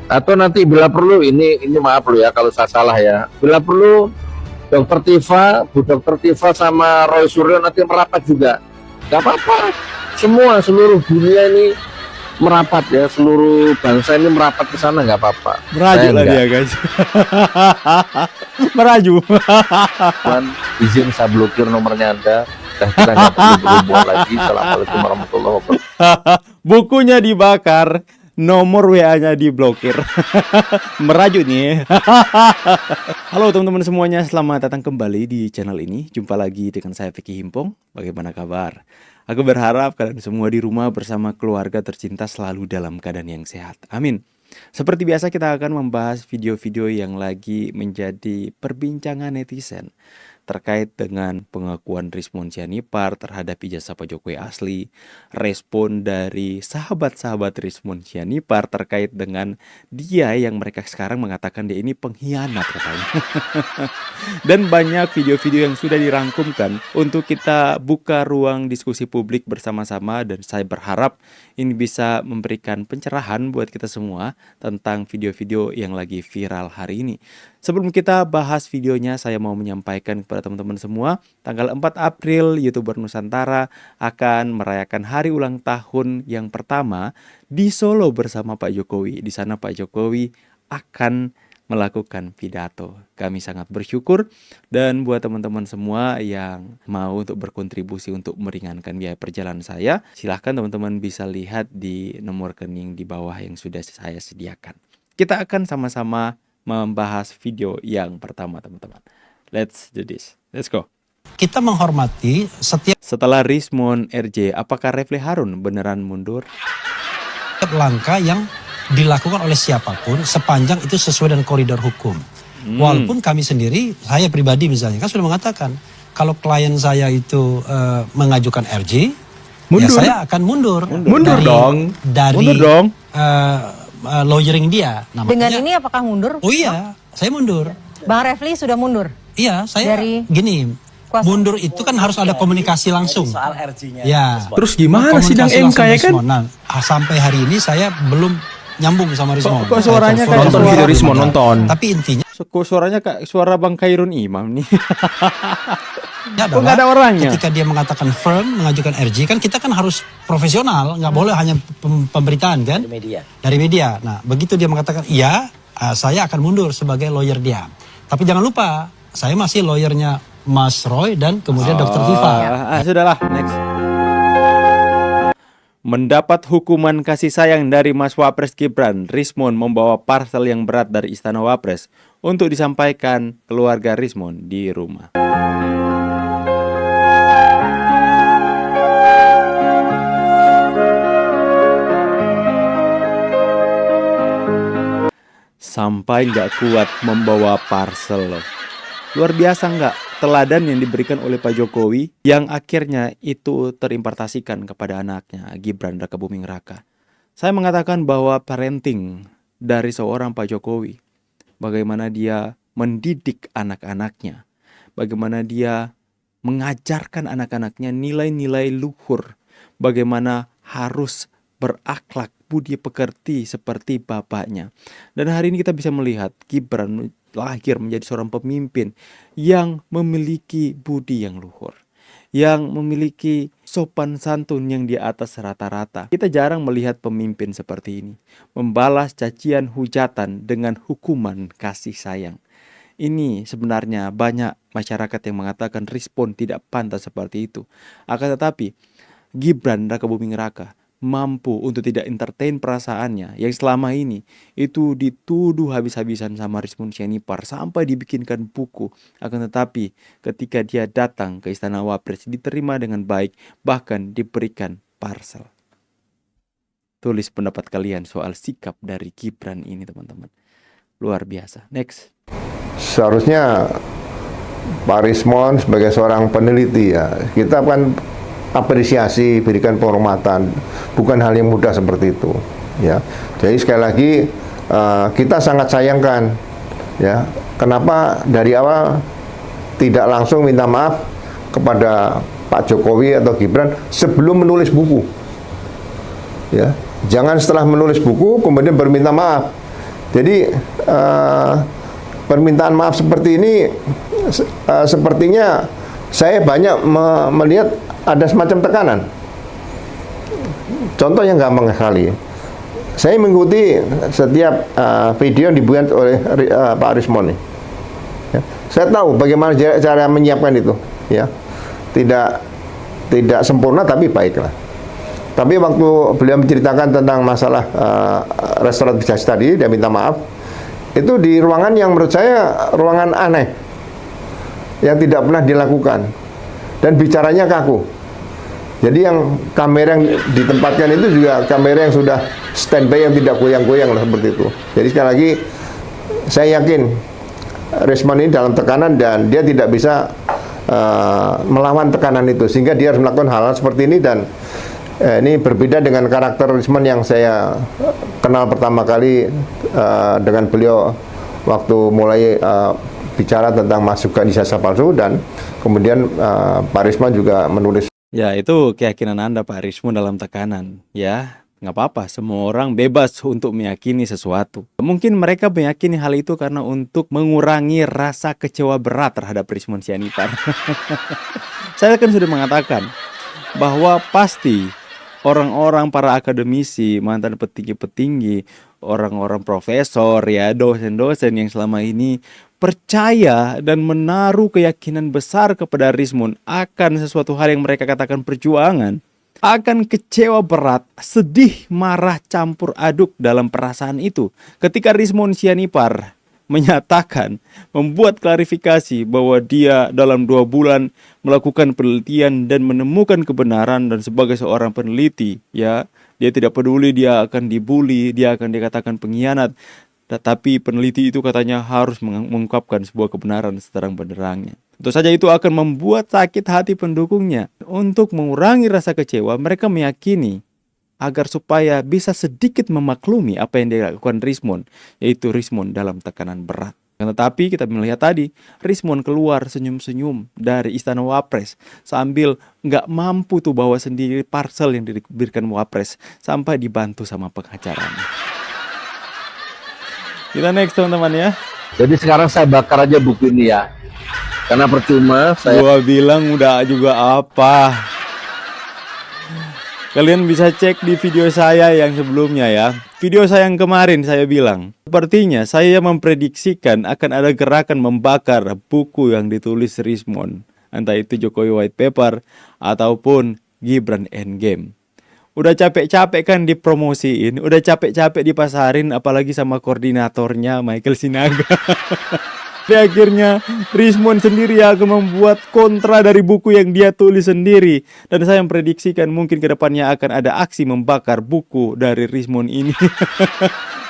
Atau nanti bila perlu, ini maaf lo ya kalau saya salah ya. Bila perlu Dokter Tifa, Bu Dokter Tifa sama Roy Suryo nanti merapat juga. Gak apa-apa. Semua seluruh dunia ini merapat ya, seluruh bangsa ini merapat ke sana, nggak apa-apa. Merajuk lah dia guys. Meraju. Tuan, izin saya blokir nomornya Anda. Dan kita nggak perlu berhubungan lagi. Assalamualaikum warahmatullahi wabarakatuh. Bukunya dibakar, nomor WA-nya diblokir. Merajuk nih. Halo teman-teman semuanya, selamat datang kembali di channel ini. Jumpa lagi dengan saya Vicky Himpong. Bagaimana kabar? Aku berharap kalian semua di rumah bersama keluarga tercinta selalu dalam keadaan yang sehat. Amin. Seperti biasa kita akan membahas video-video yang lagi menjadi perbincangan netizen terkait dengan pengakuan Rizmon Sianipar terhadap ijazah Pak Jokowi asli, respon dari sahabat-sahabat Rizmon Sianipar terkait dengan dia yang mereka sekarang mengatakan dia ini pengkhianat katanya. Dan banyak video-video yang sudah dirangkumkan untuk kita buka ruang diskusi publik bersama-sama, dan saya berharap ini bisa memberikan pencerahan buat kita semua tentang video-video yang lagi viral hari ini. Sebelum kita bahas videonya, saya mau menyampaikan kepada teman-teman semua, tanggal 4 April YouTuber Nusantara akan merayakan hari ulang tahun yang pertama di Solo bersama Pak Jokowi. Di sana Pak Jokowi akan melakukan pidato. Kami sangat bersyukur, dan buat teman-teman semua yang mau untuk berkontribusi untuk meringankan biaya perjalanan saya, silahkan teman-teman bisa lihat di nomor rekening di bawah yang sudah saya sediakan. Kita akan sama-sama membahas video yang pertama, teman-teman. Let's do this. Let's go. Kita menghormati setiap Setelah Rizmon RJ, apakah Refli Harun beneran mundur? langkah yang dilakukan oleh siapapun sepanjang itu sesuai dengan koridor hukum. Walaupun kami sendiri, saya pribadi misalnya, kan sudah mengatakan kalau klien saya itu mengajukan RJ, Mundur. ya saya akan mundur. Mundur dong. Dari Mundur dong. lawyering dia. Nah, Dengan makanya- ini apakah mundur? Oh iya, saya mundur. Bang Refli sudah mundur. Iya, saya Dari gini. kuasa- Mundur itu kan harus ada komunikasi langsung. Soal RJ-nya. Ya. Terus gimana sidang Komunikasi MK ya langsung kan? Rizmon. Nah, sampai hari ini saya belum nyambung sama Rizmon. Kok suaranya Saya kayak telepon, suara belum Rizmon, ada. nonton. Tapi intinya Kok suaranya kayak suara Bang Khairun Imam nih. adalah nggak ada orangnya? ketika dia mengatakan firm mengajukan RJ, kan kita kan harus profesional, nggak boleh hanya pemberitaan kan Di media. dari media. Nah, begitu dia mengatakan iya, saya akan mundur sebagai lawyer dia. Tapi jangan lupa, saya masih lawyernya Mas Roy dan kemudian Dr. Tifa. Sudahlah, next. Mendapat hukuman kasih sayang dari Mas Wapres Gibran, Rizmon membawa parcel yang berat dari Istana Wapres untuk disampaikan keluarga Rizmon di rumah. Sampai nggak kuat membawa parcel loh. Luar biasa nggak teladan yang diberikan oleh Pak Jokowi yang akhirnya itu terimpartasikan kepada anaknya Gibran Rakabuming Raka. Saya mengatakan bahwa parenting dari seorang Pak Jokowi, bagaimana dia mendidik anak-anaknya, bagaimana dia mengajarkan anak-anaknya nilai-nilai luhur, bagaimana harus berakhlak budi pekerti seperti bapaknya. Dan hari ini kita bisa melihat Gibran lahir menjadi seorang pemimpin yang memiliki budi yang luhur, yang memiliki sopan santun yang di atas rata-rata. Kita jarang melihat pemimpin seperti ini, membalas cacian hujatan dengan hukuman kasih sayang. Ini sebenarnya banyak masyarakat yang mengatakan respon tidak pantas seperti itu. Akan tetapi Gibran Rakabuming Raka mampu untuk tidak entertain perasaannya yang selama ini itu dituduh habis-habisan sama Rizmon Sianipar sampai dibikinkan buku. Akan tetapi ketika dia datang ke Istana Wapres diterima dengan baik, bahkan diberikan parcel. Tulis pendapat kalian soal sikap dari Gibran ini, teman-teman. Luar biasa. Next. Seharusnya Pak Rizmon sebagai seorang peneliti, ya kita kan apresiasi, berikan penghormatan, bukan hal yang mudah seperti itu, ya. Jadi sekali lagi kita sangat sayangkan, ya, kenapa dari awal tidak langsung minta maaf kepada Pak Jokowi atau Gibran sebelum menulis buku, ya. Jangan setelah menulis buku kemudian berminta maaf. Jadi permintaan maaf seperti ini sepertinya saya banyak melihat ada semacam tekanan. Contoh yang gampang sekali. Saya mengikuti setiap video yang dibuat oleh Pak Rismon. Ya. Saya tahu bagaimana cara menyiapkan itu. Ya. Tidak sempurna tapi baiklah. Tapi waktu beliau menceritakan tentang masalah restoran bisnis tadi, dia minta maaf. Itu di ruangan yang menurut saya ruangan aneh, yang tidak pernah dilakukan, dan bicaranya kaku. Jadi yang kamera yang ditempatkan itu juga kamera yang sudah standby, yang tidak goyang-goyang lah seperti itu. Jadi sekali lagi saya yakin Rismon ini dalam tekanan dan dia tidak bisa melawan tekanan itu, sehingga dia harus melakukan hal-hal seperti ini. Dan ini berbeda dengan karakter Rismon yang saya kenal pertama kali dengan beliau waktu mulai bicara tentang masukan ijazah palsu, dan kemudian Pak Rismon juga menulis. Ya, itu keyakinan Anda, Pak Rismon, dalam tekanan. Ya, nggak apa-apa, semua orang bebas untuk meyakini sesuatu. Mungkin mereka meyakini hal itu karena untuk mengurangi rasa kecewa berat terhadap Rismon Sianipar. Saya kan sudah mengatakan bahwa pasti orang-orang, para akademisi, mantan petinggi-petinggi, orang-orang profesor, ya, dosen-dosen yang selama ini percaya dan menaruh keyakinan besar kepada Rismon akan sesuatu hal yang mereka katakan perjuangan, akan kecewa berat, sedih, marah, campur aduk dalam perasaan itu ketika Rismon Sianipar menyatakan, membuat klarifikasi bahwa dia dalam 2 bulan melakukan penelitian dan menemukan kebenaran, dan sebagai seorang peneliti, ya, dia tidak peduli dia akan dibully, dia akan dikatakan pengkhianat, tetapi peneliti itu katanya harus mengungkapkan sebuah kebenaran seterang-benderangnya. Tentu saja itu akan membuat sakit hati pendukungnya. Untuk mengurangi rasa kecewa, mereka meyakini agar supaya bisa sedikit memaklumi apa yang dilakukan Rismon, yaitu Rismon dalam tekanan berat. Tetapi kita melihat tadi, Rismon keluar senyum-senyum dari Istana Wapres sambil nggak mampu tuh bawa sendiri parcel yang diberikan Wapres, sampai dibantu sama pengacaranya. Kita next, teman-teman, ya. Jadi sekarang saya bakar aja buku ini ya, karena percuma saya. Gua bilang udah juga apa. Kalian bisa cek di video saya yang sebelumnya, ya. Video saya yang kemarin saya bilang, sepertinya saya memprediksikan akan ada gerakan membakar buku yang ditulis Rismon, entah itu Jokowi White Paper ataupun Gibran Endgame. Udah capek-capek kan dipromosiin, udah capek-capek dipasarin, apalagi sama koordinatornya Michael Sinaga. Di akhirnya Rismon sendiri akan membuat kontra dari buku yang dia tulis sendiri. Dan saya memprediksikan mungkin kedepannya akan ada aksi membakar buku dari Rismon ini.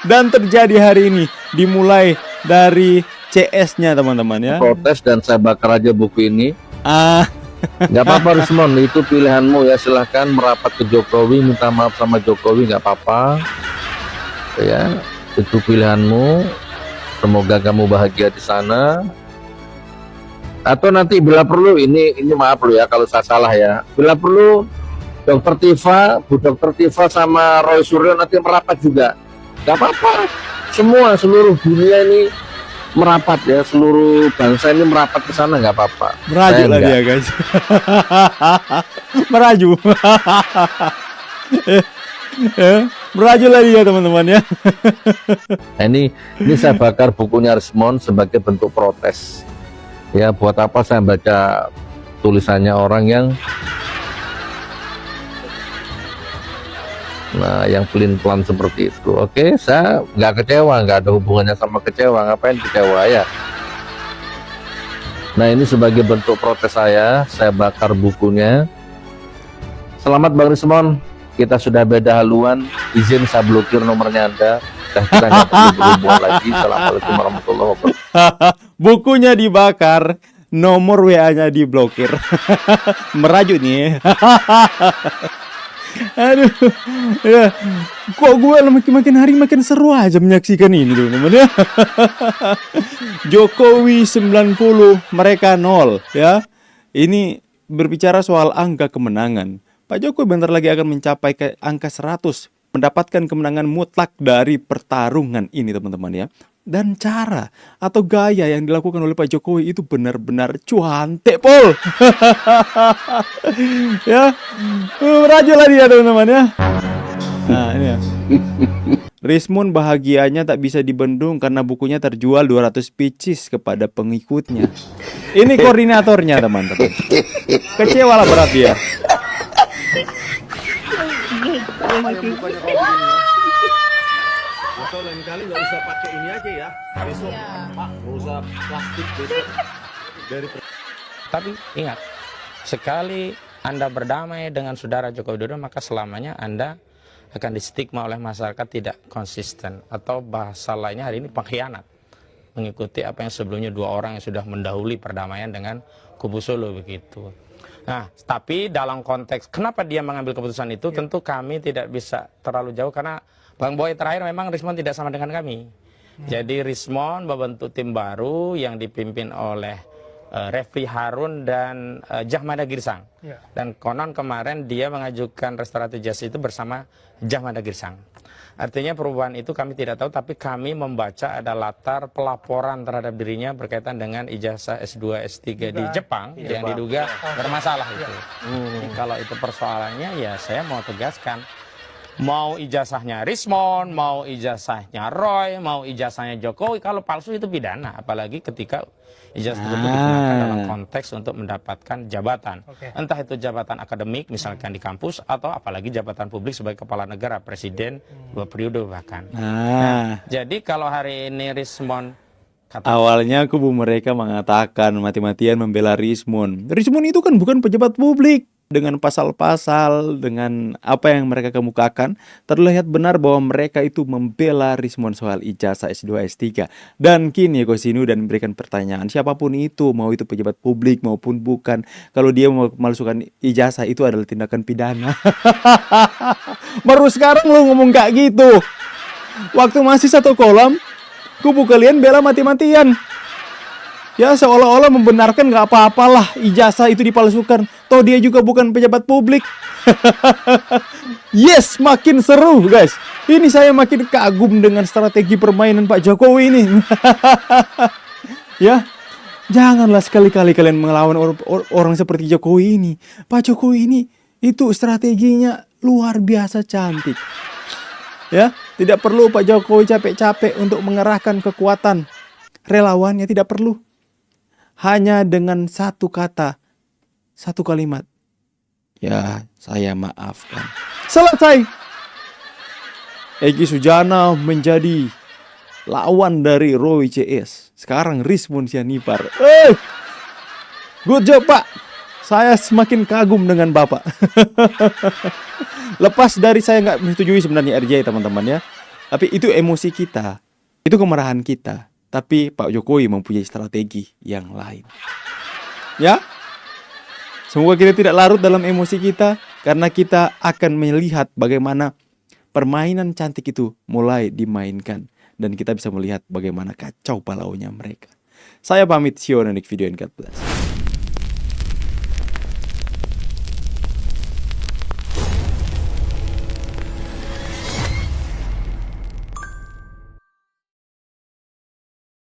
Dan terjadi hari ini, dimulai dari CS-nya, teman-teman, ya. Protes dan saya bakar aja buku ini. Nggak apa-apa Rismon, itu pilihanmu ya, silahkan merapat ke Jokowi, minta maaf sama Jokowi, nggak apa-apa ya, itu pilihanmu. Semoga kamu bahagia di sana. Atau nanti bila perlu, ini maaf lo ya kalau saya salah ya, bila perlu Dr. Tifa, Bu Dr. Tifa sama Roy Suryo nanti merapat juga, nggak apa-apa. Semua, seluruh dunia ini merapat ya, seluruh bangsa ini merapat ke sana, nggak apa-apa. Meraju lah dia, guys. Meraju. Meraju lah dia, teman-teman, ya. Nah, ini saya bakar bukunya Rismon sebagai bentuk protes. Ya, buat apa saya baca tulisannya orang yang pelin-pelan seperti itu. Oke, saya nggak kecewa, nggak ada hubungannya sama kecewa. Ngapain kecewa ya? Nah, ini sebagai bentuk protes saya bakar bukunya. Selamat Bang Rismon, kita sudah beda haluan. Izin saya blokir nomornya Anda. Kita nggak perlu berhubungan lagi. Assalamualaikum warahmatullahi wabarakatuh. Bukunya dibakar, nomor WA-nya diblokir. Meraju nih. Aduh, ya. Kok gue makin hari makin seru aja menyaksikan ini, teman-teman, ya. Jokowi 90, mereka 0, ya. Ini berbicara soal angka kemenangan. Pak Jokowi bentar lagi akan mencapai ke angka 100 mendapatkan kemenangan mutlak dari pertarungan ini, teman-teman ya. Dan cara atau gaya yang dilakukan oleh Pak Jokowi itu benar-benar cuantek, Pol. Ya, merajuk lah dia, teman-teman ya. Nah, ini ya. Rismon bahagianya tak bisa dibendung karena bukunya terjual 200 pieces kepada pengikutnya. Ini koordinatornya, teman-teman. Kecewa lah berarti ya. Atau lain kali nggak usah pakai ini aja ya. Besok Pak, nggak usah plastik besok. Tapi ingat, sekali Anda berdamai dengan saudara Joko Widodo, maka selamanya Anda akan distigma oleh masyarakat tidak konsisten. Atau bahasa lainnya hari ini pengkhianat. Mengikuti apa yang sebelumnya dua orang yang sudah mendahului perdamaian dengan kubu Solo begitu. Nah, tapi dalam konteks kenapa dia mengambil keputusan itu, tentu kami tidak bisa terlalu jauh karena Bang Boy terakhir memang Rismon tidak sama dengan kami. Jadi Rismon membentuk tim baru yang dipimpin oleh Refli Harun dan Jahmada Girsang. Dan konon kemarin dia mengajukan restoratif justice itu bersama Jahmada Girsang. Artinya perubahan itu kami tidak tahu, tapi kami membaca ada latar pelaporan terhadap dirinya berkaitan dengan ijazah S2, S3 di Jepang yang diduga bermasalah itu. Kalau itu persoalannya ya saya mau tegaskan. Mau ijazahnya Rismon, mau ijazahnya Roy, mau ijazahnya Jokowi, kalau palsu itu pidana. Apalagi ketika ijazah tersebut digunakan dalam konteks untuk mendapatkan jabatan. Entah itu jabatan akademik, misalkan di kampus, atau apalagi jabatan publik sebagai kepala negara, presiden, 2 periode bahkan. Nah, jadi kalau hari ini Rismon awalnya kubu mereka mengatakan mati-matian membela Rismon. Rismon itu kan bukan pejabat publik. Dengan pasal-pasal, dengan apa yang mereka kemukakan, terlihat benar bahwa mereka itu membela Rismon soal ijazah S2, S3. Dan kini Kosinu dan memberikan pertanyaan, siapapun itu, mau itu pejabat publik maupun bukan, kalau dia mau memalsukan ijazah itu adalah tindakan pidana. Baru sekarang lo ngomong kayak gitu. Waktu masih satu kolam, kubu kalian bela mati-matian. Ya seolah-olah membenarkan gak apa-apalah ijazah itu dipalsukan. Toh dia juga bukan pejabat publik. Yes, makin seru guys. Ini saya makin kagum dengan strategi permainan Pak Jokowi ini. Ya, janganlah sekali-kali kalian melawan orang seperti Jokowi ini. Pak Jokowi ini itu strateginya luar biasa cantik. Ya, tidak perlu Pak Jokowi capek-capek untuk mengerahkan kekuatan relawannya, tidak perlu. Hanya dengan satu kata, satu kalimat, ya saya maafkan, selesai. Egy Sujana menjadi lawan dari Roy CS. Sekarang Rismon Sianipar. Good job Pak. Saya semakin kagum dengan Bapak. Lepas dari saya nggak menyetujui sebenarnya RJ teman-teman ya. Tapi itu emosi kita, itu kemarahan kita. Tapi Pak Jokowi mempunyai strategi yang lain. Ya, semoga kita tidak larut dalam emosi kita, karena kita akan melihat bagaimana permainan cantik itu mulai dimainkan. Dan kita bisa melihat bagaimana kacau balaunya mereka. Saya pamit, see you on the next video and God bless.